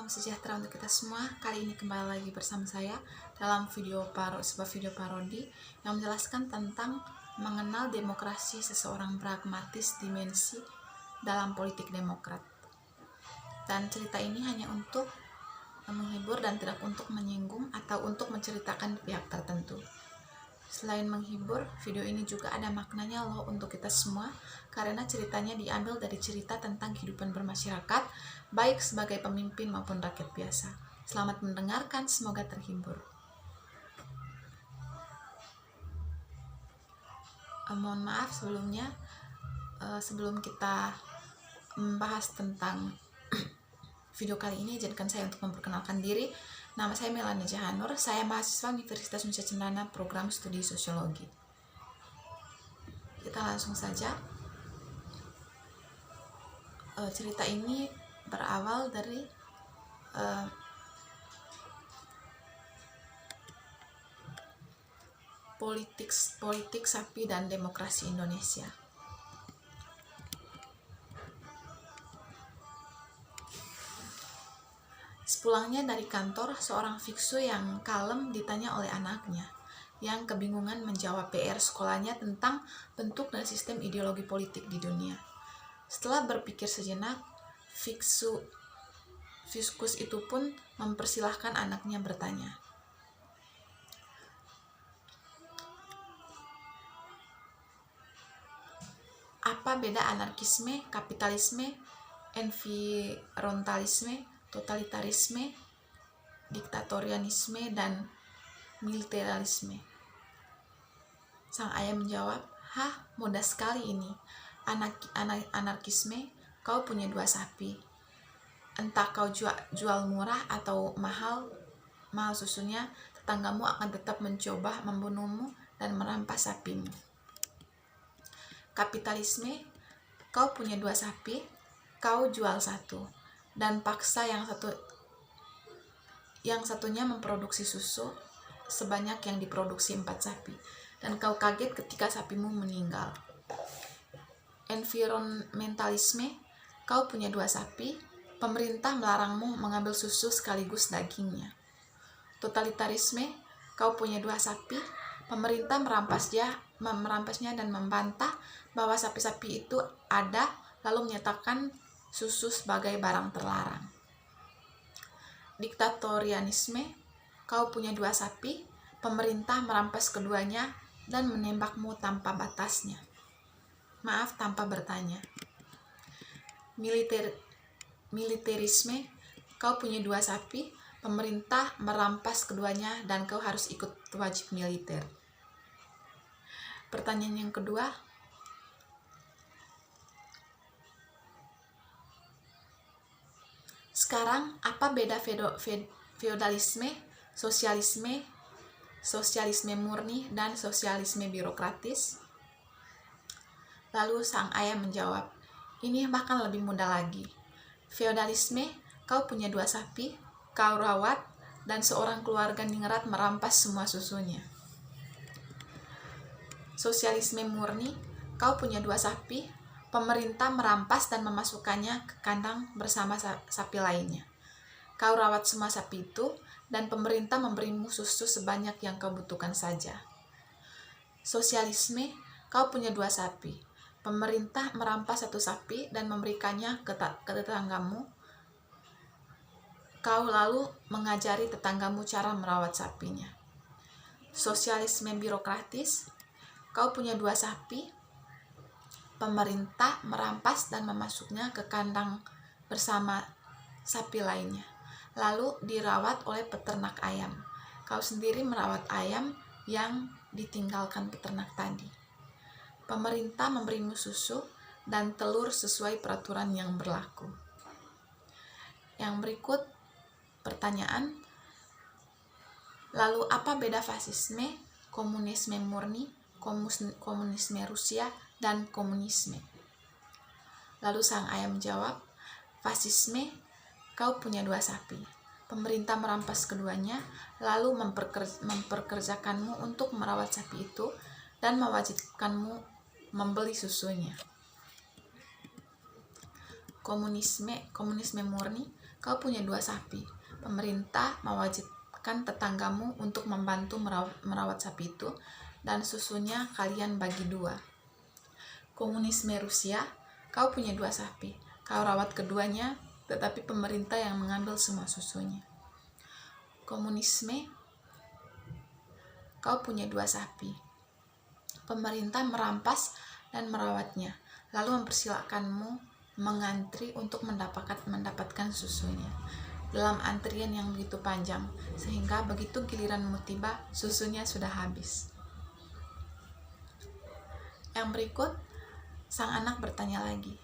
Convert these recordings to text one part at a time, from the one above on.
Salam sejahtera untuk kita semua. Kali ini kembali lagi bersama saya dalam sebuah video parodi yang menjelaskan tentang mengenal demokrasi seseorang pragmatis dimensi dalam politik demokrat. Dan cerita ini hanya untuk menghibur dan tidak untuk menyinggung atau untuk menceritakan pihak tertentu. Selain menghibur, video ini juga ada maknanya loh untuk kita semua, karena ceritanya diambil dari cerita tentang kehidupan bermasyarakat, baik sebagai pemimpin maupun rakyat biasa. Selamat mendengarkan, semoga terhibur. Mohon maaf sebelumnya, sebelum kita membahas tentang video kali ini, izinkan saya untuk memperkenalkan diri. Nama saya Melania Jahanur, saya mahasiswa Universitas Nusa Cendana program studi sosiologi. Kita langsung saja. Cerita ini berawal dari politik sapi dan demokrasi Indonesia. Sepulangnya dari kantor, seorang biksu yang kalem ditanya oleh anaknya, yang kebingungan menjawab PR sekolahnya tentang bentuk dan sistem ideologi politik di dunia. Setelah berpikir sejenak, Fiskus itu pun mempersilahkan anaknya bertanya. Apa beda anarkisme, kapitalisme, environmentalisme, totalitarisme, diktatorianisme, dan militerisme? Sang ayah menjawab, mudah sekali ini. Anarkisme, kau punya 2 sapi. Entah kau jual murah atau mahal susunya, tetanggamu akan tetap mencoba membunuhmu dan merampas sapimu. Kapitalisme, kau punya 2 sapi, kau jual 1. Dan paksa yang satunya memproduksi susu sebanyak yang diproduksi 4 sapi, dan kau kaget ketika sapimu meninggal. Environmentalisme, kau punya 2 sapi, pemerintah melarangmu mengambil susu sekaligus dagingnya. Totalitarisme, kau punya 2 sapi, pemerintah merampasnya dan membantah bahwa sapi-sapi itu ada, lalu menyatakan susu sebagai barang terlarang. Diktatorianisme, kau punya 2 sapi, pemerintah merampas keduanya dan menembakmu tanpa batasnya. Maaf, tanpa bertanya. Militerisme, kau punya 2 sapi, pemerintah merampas keduanya dan kau harus ikut wajib militer. Pertanyaan yang kedua, sekarang apa beda feodalisme, sosialisme murni, dan sosialisme birokratis? Lalu sang ayah menjawab, ini bahkan lebih mudah lagi. Feodalisme, kau punya 2 sapi, kau rawat, dan seorang keluarga ningrat merampas semua susunya. Sosialisme murni, kau punya 2 sapi, pemerintah merampas dan memasukkannya ke kandang bersama sapi lainnya. Kau rawat semua sapi itu, dan pemerintah memberimu susu sebanyak yang kau butuhkan saja. Sosialisme, kau punya 2 sapi, pemerintah merampas 1 sapi dan memberikannya ke tetanggamu. Kau lalu mengajari tetanggamu cara merawat sapinya. Sosialisme birokratis, kau punya 2 sapi, pemerintah merampas dan memasuknya ke kandang bersama sapi lainnya, lalu dirawat oleh peternak ayam. Kau sendiri merawat ayam yang ditinggalkan peternak tadi. Pemerintah memberimu susu dan telur sesuai peraturan yang berlaku. Yang berikut pertanyaan, lalu apa beda fasisme, komunisme murni, komunisme Rusia, dan komunisme? Lalu sang ayah menjawab, fasisme, kau punya 2 sapi, pemerintah merampas keduanya, lalu memperkerjakanmu untuk merawat sapi itu dan mewajibkanmu membeli susunya. Komunisme murni, Kau punya 2 sapi. Pemerintah mewajibkan tetanggamu untuk membantu merawat sapi itu, dan susunya kalian bagi 2. Komunisme Rusia, kau punya 2 sapi. Kau rawat keduanya, tetapi pemerintah yang mengambil semua susunya. Komunisme, kau punya 2 sapi. Pemerintah merampas dan merawatnya, lalu mempersilakanmu mengantri untuk mendapatkan susunya dalam antrian yang begitu panjang, sehingga begitu giliranmu tiba, susunya sudah habis. Yang berikut, sang anak bertanya lagi,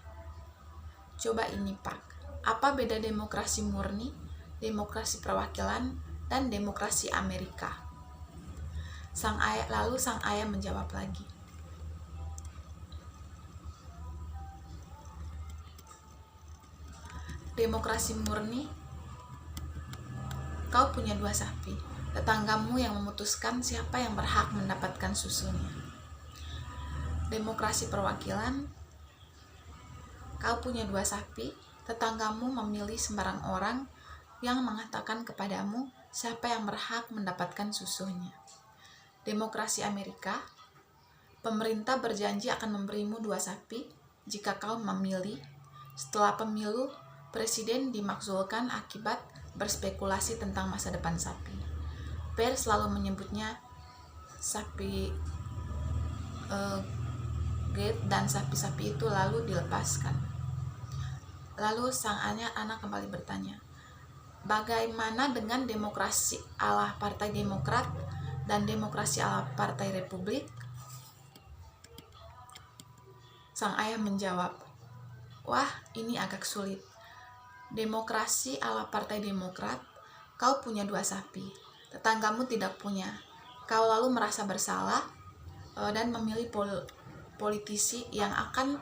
"Coba ini Pak, apa beda demokrasi murni, demokrasi perwakilan, dan demokrasi Amerika?" Lalu sang ayah menjawab lagi, "Demokrasi murni, kau punya 2 sapi. Tetanggamu yang memutuskan siapa yang berhak mendapatkan susunya. Demokrasi perwakilan, kau punya 2 sapi. Tetanggamu memilih sembarang orang yang mengatakan kepadamu siapa yang berhak mendapatkan susunya. Demokrasi Amerika, pemerintah berjanji akan memberimu 2 sapi jika kau memilih. Setelah pemilu, presiden dimakzulkan akibat berspekulasi tentang masa depan sapi. Pers selalu menyebutnya sapi gate, dan sapi-sapi itu lalu dilepaskan. Lalu sang anak kembali bertanya, "Bagaimana dengan demokrasi ala Partai Demokrat dan demokrasi ala Partai Republik?" Sang ayah menjawab, "Wah, ini agak sulit. Demokrasi ala Partai Demokrat, kau punya 2 sapi, tetanggamu tidak punya. Kau lalu merasa bersalah dan memilih politisi yang akan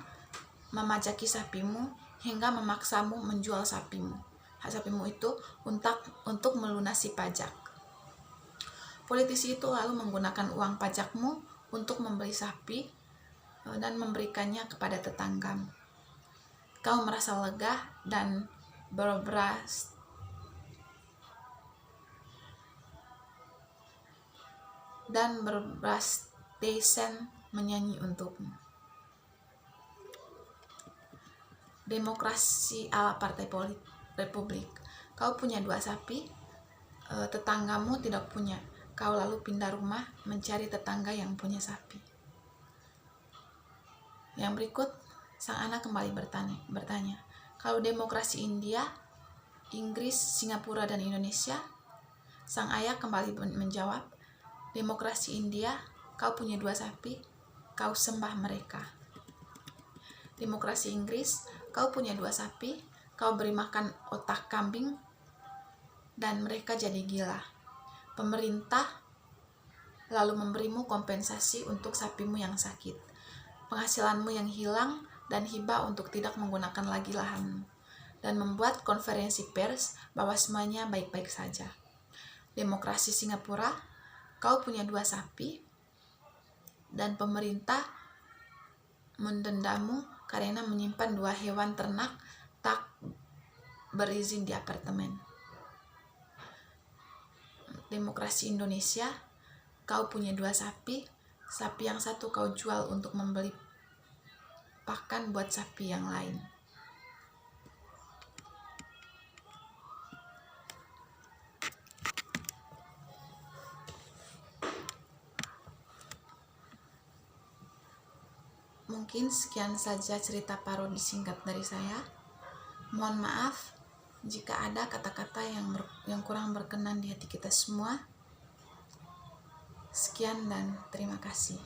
memajaki sapimu hingga memaksamu menjual sapimu itu untuk melunasi pajak. Politisi itu lalu menggunakan uang pajakmu untuk membeli sapi dan memberikannya kepada tetanggamu. Kau merasa lega dan berberas desen menyanyi untukmu." Demokrasi ala Partai Republik, kau punya 2 sapi, tetanggamu tidak punya. Kau lalu pindah rumah mencari tetangga yang punya sapi. Yang berikut, sang anak kembali bertanya, "Kalau demokrasi India, Inggris, Singapura, dan Indonesia?" Sang ayah kembali menjawab, "Demokrasi India, kau punya 2 sapi, kau sembah mereka. Demokrasi Inggris, kau punya 2 sapi, kau beri makan otak kambing, dan mereka jadi gila. Pemerintah lalu memberimu kompensasi untuk sapimu yang sakit, penghasilanmu yang hilang, dan hibah untuk tidak menggunakan lagi lahanmu, dan membuat konferensi pers bahwa semuanya baik-baik saja. Demokrasi Singapura, kau punya 2 sapi, dan pemerintah mendendamu karena menyimpan 2 hewan ternak tak berizin di apartemen. Demokrasi Indonesia, kau punya 2 sapi, sapi yang satu kau jual untuk membeli pakan buat sapi yang lain." Mungkin sekian saja cerita parodi singkat dari saya. Mohon maaf jika ada kata-kata yang kurang berkenan di hati kita semua. Sekian dan terima kasih.